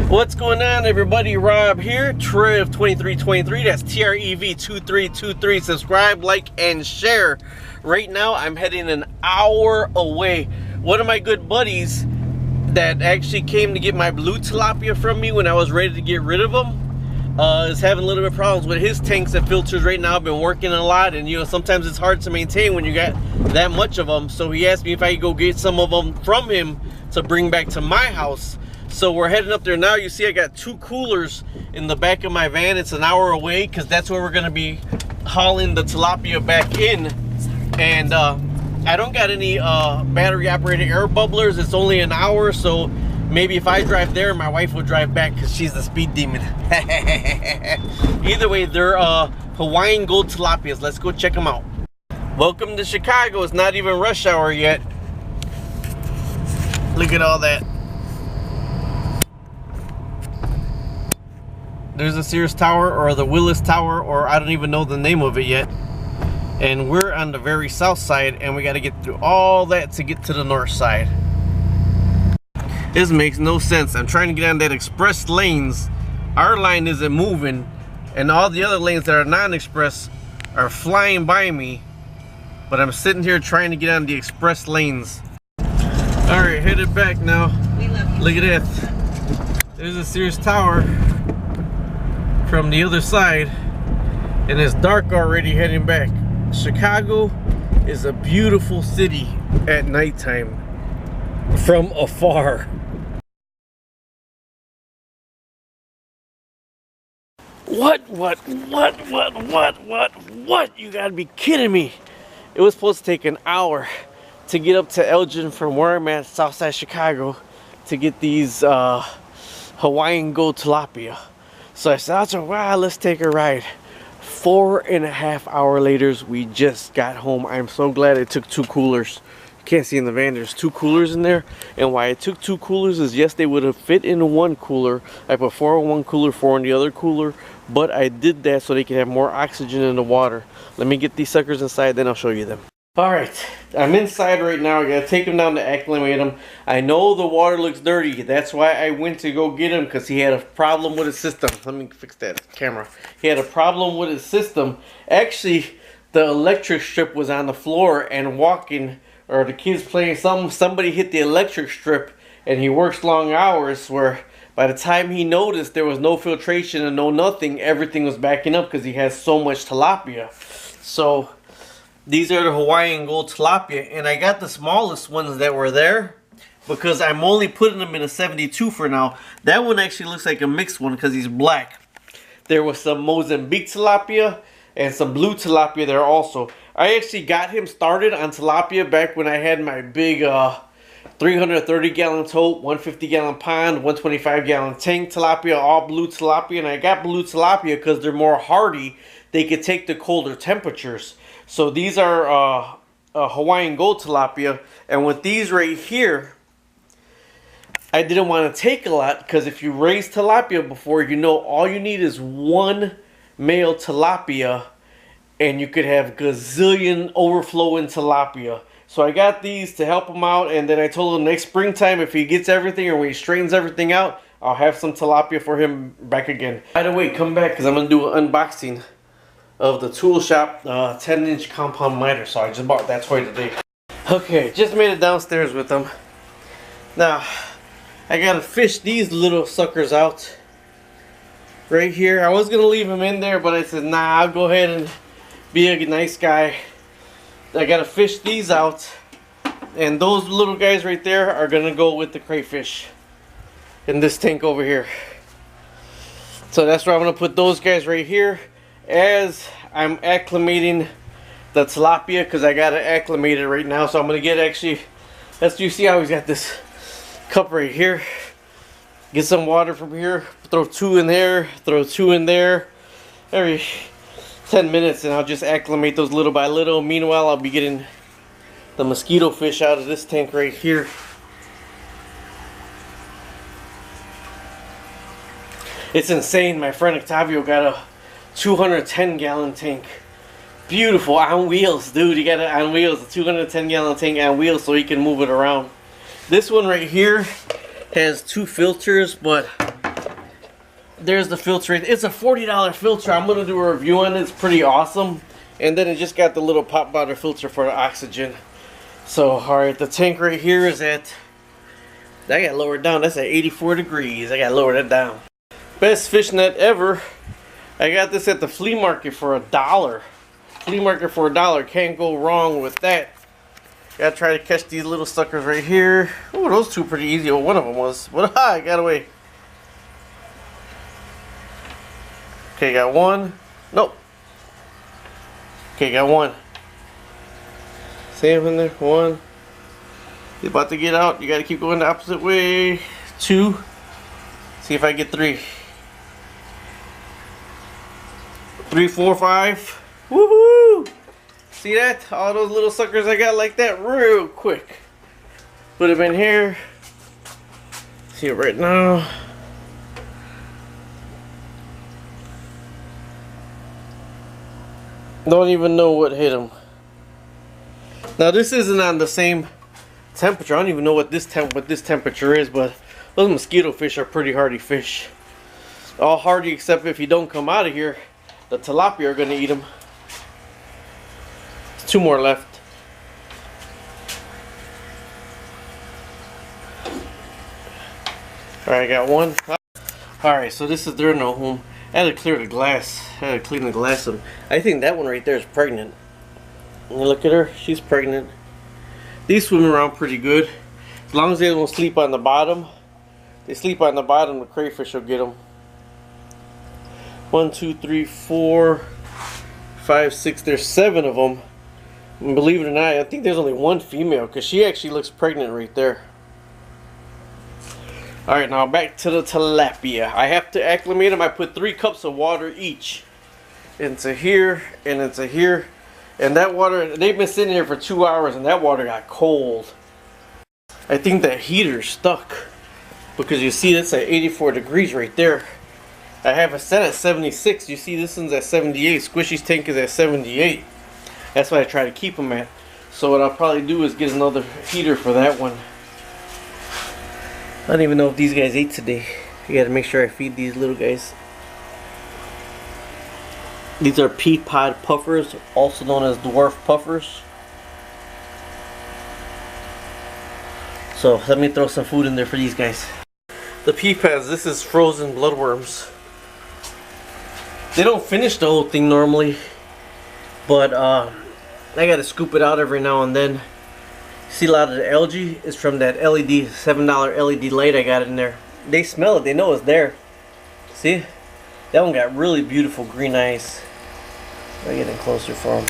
What's going on, everybody? Rob here, Trev2323. That's Trev2323. Subscribe, like, and share. Right now, I'm heading an hour away. One of my good buddies that actually came to get my blue tilapia from me when I was ready to get rid of them is having a little bit of problems with his tanks and filters right now. I've been working a lot, and you know, sometimes it's hard to maintain when you got that much of them. So he asked me if I could go get some of them from him to bring back to my house. So we're heading up there now. You see I got 2 coolers in the back of my van. It's an hour away because that's where we're going to be hauling the tilapia back in. And I don't got any battery operated air bubblers. It's only an hour, so maybe if I drive there, my wife will drive back because she's the speed demon. Either way, they're Hawaiian gold tilapias. Let's go check them out. Welcome to Chicago. It's not even rush hour yet. Look at all that. There's the Sears Tower or the Willis Tower, or I don't even know the name of it yet. And we're on the very south side, and we got to get through all that to get to the north side. This makes no sense. I'm trying to get on that express lanes. Our line isn't moving, and all the other lanes that are non-express are flying by me. But I'm sitting here trying to get on the express lanes. All right, headed back now. Look at that. There's the Sears Tower from the other side, and it's dark already heading back. Chicago is a beautiful city at nighttime from afar. What? You gotta be kidding me. It was supposed to take an hour to get up to Elgin from where I'm at, Southside Chicago, to get these Hawaiian gold tilapia. So I said, wow, let's take a ride. 4.5 hours later, we just got home. I'm so glad I took 2 coolers. You can't see in the van, there's 2 coolers in there. And why I took 2 coolers is, yes, they would have fit in 1 cooler. I put 4 in 1 cooler, 4 in the other cooler. But I did that so they can have more oxygen in the water. Let me get these suckers inside, then I'll show you them. Alright, I'm inside right now. I gotta take him down to acclimate him. I know the water looks dirty. That's why I went to go get him, because he had a problem with his system. Let me fix that camera. He had a problem with his system. Actually, the electric strip was on the floor and walking, or the kids playing something. Somebody hit the electric strip, and he works long hours where by the time he noticed there was no filtration and no nothing, everything was backing up because he has so much tilapia. So these are the Hawaiian gold tilapia, and I got the smallest ones that were there because I'm only putting them in a 72 for now. That one actually looks like a mixed one because he's black. There was some Mozambique tilapia and some blue tilapia there also. I actually got him started on tilapia back when I had my big 330 gallon tote, 150 gallon pond, 125 gallon tank tilapia, all blue tilapia. And I got blue tilapia because they're more hardy. They could take the colder temperatures. So these are Hawaiian gold tilapia, and with these right here, I didn't want to take a lot because if you raise tilapia before, you know all you need is 1 male tilapia, and you could have gazillion overflowing tilapia. So I got these to help him out, and then I told him next springtime if he gets everything or when he straightens everything out, I'll have some tilapia for him back again. By the way, come back because I'm going to do an unboxing of the tool shop 10-inch compound miter. So I just bought that toy today. Okay, just made it downstairs with them. Now I gotta fish these little suckers out right here. I was gonna leave them in there, but I said nah, I'll go ahead and be a nice guy. I gotta fish these out, and those little guys right there are gonna go with the crayfish in this tank over here. So that's where I'm gonna put those guys right here as I'm acclimating the tilapia, because I got it acclimated right now. So I'm gonna get, actually, let's you see how he's got this cup right here. Get some water from here, throw 2 in there, throw 2 in there every 10 minutes, and I'll just acclimate those little by little. Meanwhile, I'll be getting the mosquito fish out of this tank right here. It's insane. My friend Octavio got a 210 gallon tank. Beautiful, on wheels, dude. He got it on wheels, a 210 gallon tank on wheels, so he can move it around. This one right here has 2 filters, but there's the filter. It's a $40 filter. I'm gonna do a review on it. It's pretty awesome. And then it just got the little pop bottle filter for the oxygen. So, alright, the tank right here is at, I got lowered down. That's at 84 degrees. I got lower that down. Best fish net ever. I got this at the flea market for $1. Flea market for $1. Can't go wrong with that. Gotta try to catch these little suckers right here. Oh, those two pretty easy. Well, one of them was. What? I got away. Okay, got one. Nope. Okay, got one. See him in there? One. He's about to get out. You gotta keep going the opposite way. Two. See if I get three. 3, 4, 5. Woohoo! See that? All those little suckers I got like that real quick. Put them in here. See it right now. Don't even know what hit them. Now this isn't on the same temperature. I don't even know what this temperature is, but those mosquito fish are pretty hardy fish. All hardy except if you don't come out of here, the tilapia are going to eat them. There's 2 more left. Alright, I got one. Alright, so this is their no home. I had to clear the glass. I had to clean the glass up. I think that one right there is pregnant. You look at her, she's pregnant. These swim around pretty good. As long as they don't sleep on the bottom. They sleep on the bottom, the crayfish will get them. 1, 2, 3, 4, 5, 6. There's 7 of them. And believe it or not, I think there's only one female because she actually looks pregnant right there. Alright, now back to the tilapia. I have to acclimate them. I put 3 cups of water each into here and into here. And that water, they've been sitting here for 2 hours and that water got cold. I think that heater's stuck because you see that's at 84 degrees right there. I have it set at 76. You see this one's at 78. Squishy's tank is at 78. That's what I try to keep them at. So what I'll probably do is get another heater for that one. I don't even know if these guys ate today. I gotta make sure I feed these little guys. These are pea pod puffers, also known as dwarf puffers. So let me throw some food in there for these guys. The pea pads, this is frozen bloodworms. They don't finish the whole thing normally, but I gotta scoop it out every now and then. See, a lot of the algae is from that LED, $7 LED light I got in there. They smell it, they know it's there. See? That one got really beautiful green eyes. I'll get in closer for them.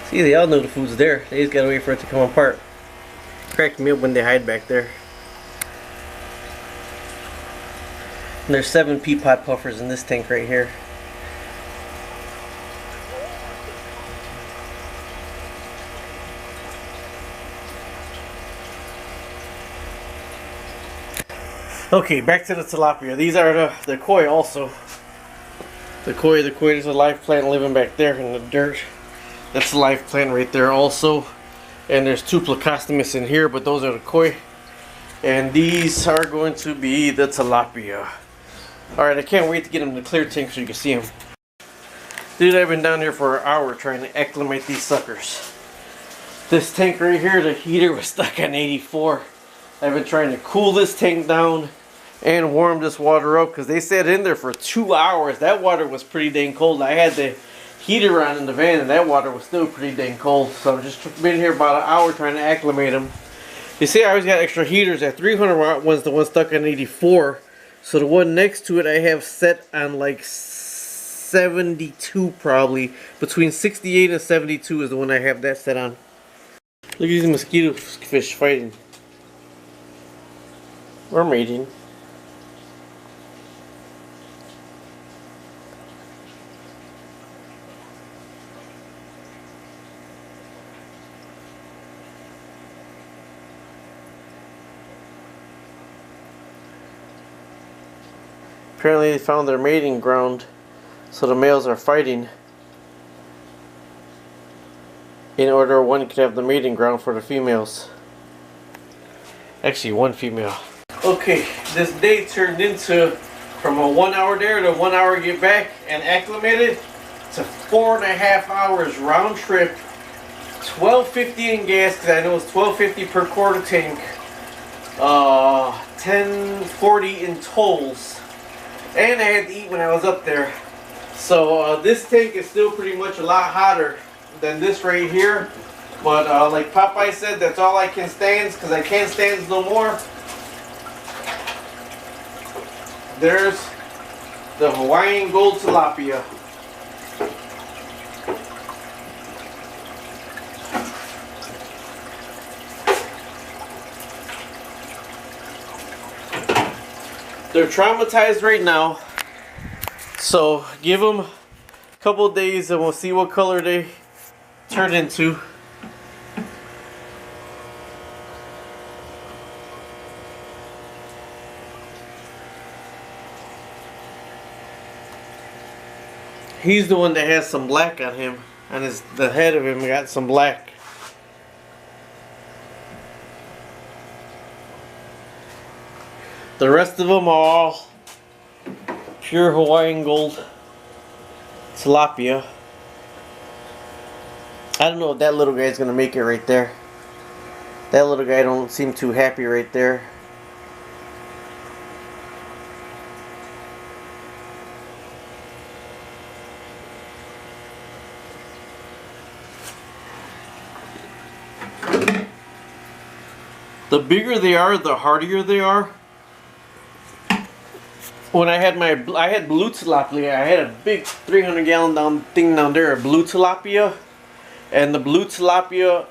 See, they all know the food's there. They just gotta wait for it to come apart. Cracked me up when they hide back there. And there's 7 pea pod puffers in this tank right here. Okay, back to the tilapia. These are the koi also. The koi, there's a live plant living back there in the dirt. That's a live plant right there also. And there's 2 plecostomus in here, but those are the koi. And these are going to be the tilapia. Alright, I can't wait to get them in the clear tank so you can see them. Dude, I've been down here for an hour trying to acclimate these suckers. This tank right here, the heater was stuck on 84. I've been trying to cool this tank down and warm this water up because they sat in there for 2 hours. That water was pretty dang cold. I had the heater on in the van and that water was still pretty dang cold. So I've just been here about an hour trying to acclimate them. You see, I always got extra heaters. That 300 watt one's the one stuck on 84. So the one next to it I have set on like 72 probably. Between 68 and 72 is the one I have that set on. Look at these mosquito fish fighting. We're mating. Apparently they found their mating ground So the males are fighting in order one could have the mating ground for the females. Actually, one female. Okay, this day turned into from a 1 hour there to 1 hour get back and acclimated to 4.5 hours round trip. $12.50 in gas, because I know it's $12.50 per quarter tank. $10.40 in tolls, and I had to eat when I was up there. So this tank is still pretty much a lot hotter than this right here. But like Popeye said, that's all I can stand, because I can't stand no more. There's the Hawaiian gold tilapia. They're traumatized right now, so give them a couple of days and we'll see what color they turn into. He's the one that has some black on him, and the head of him got some black. The rest of them are all pure Hawaiian gold tilapia. I don't know if that little guy's gonna make it right there. That little guy don't seem too happy right there. The bigger they are, the hardier they are. When I had blue tilapia, I had a big 300-gallon thing down there of blue tilapia, and the blue tilapia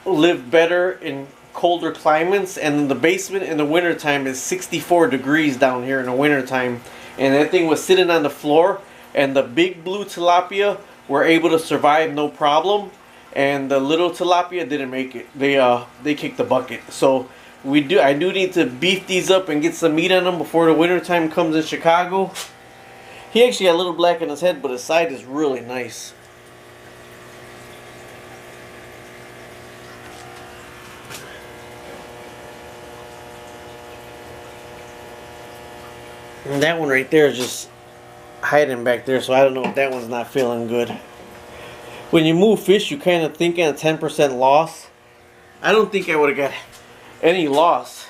live better in colder climates, and in the basement in the wintertime is 64 degrees down here in the wintertime, and that thing was sitting on the floor, and the big blue tilapia were able to survive no problem, and the little tilapia didn't make it. They kicked the bucket. So I do need to beef these up and get some meat on them before the winter time comes in Chicago. He actually got a little black on his head, but his side is really nice. And that one right there is just hiding back there, so I don't know if that one's not feeling good. When you move fish, you kind of think at a 10% loss. I don't think I would have got any loss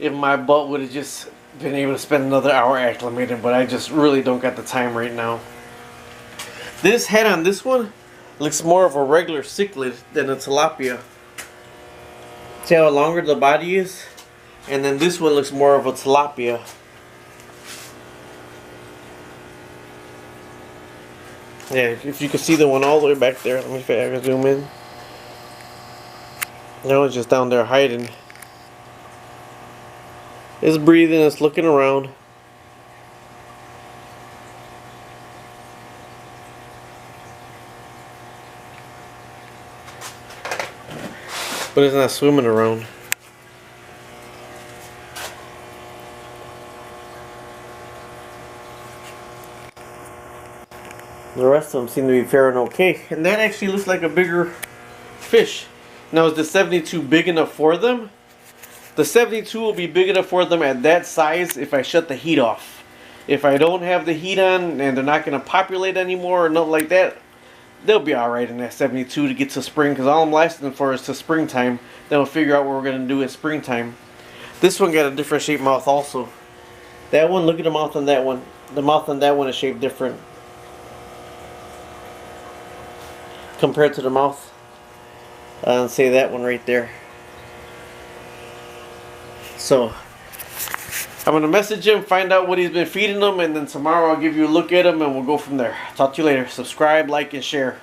if my butt would have just been able to spend another hour acclimating, but I just really don't got the time right now. This head on this one looks more of a regular cichlid than a tilapia. See how longer the body is? And then this one looks more of a tilapia. Yeah, if you can see the one all the way back there, let me see if I can zoom in. That one's just down there hiding. It's breathing, it's looking around. But it's not swimming around. The rest of them seem to be faring okay. And that actually looks like a bigger fish. Now, is the 72 big enough for them? The 72 will be big enough for them at that size if I shut the heat off. If I don't have the heat on and they're not going to populate anymore or nothing like that, they'll be alright in that 72 to get to spring, because all I'm lasting for is to springtime. Then we'll figure out what we're going to do at springtime. This one got a different shaped mouth also. That one, look at the mouth on that one. The mouth on that one is shaped different compared to the mouth say that one right there. So I'm going to message him, find out what he's been feeding them, and then tomorrow I'll give you a look at him and we'll go from there. Talk to you later. Subscribe, like, and share.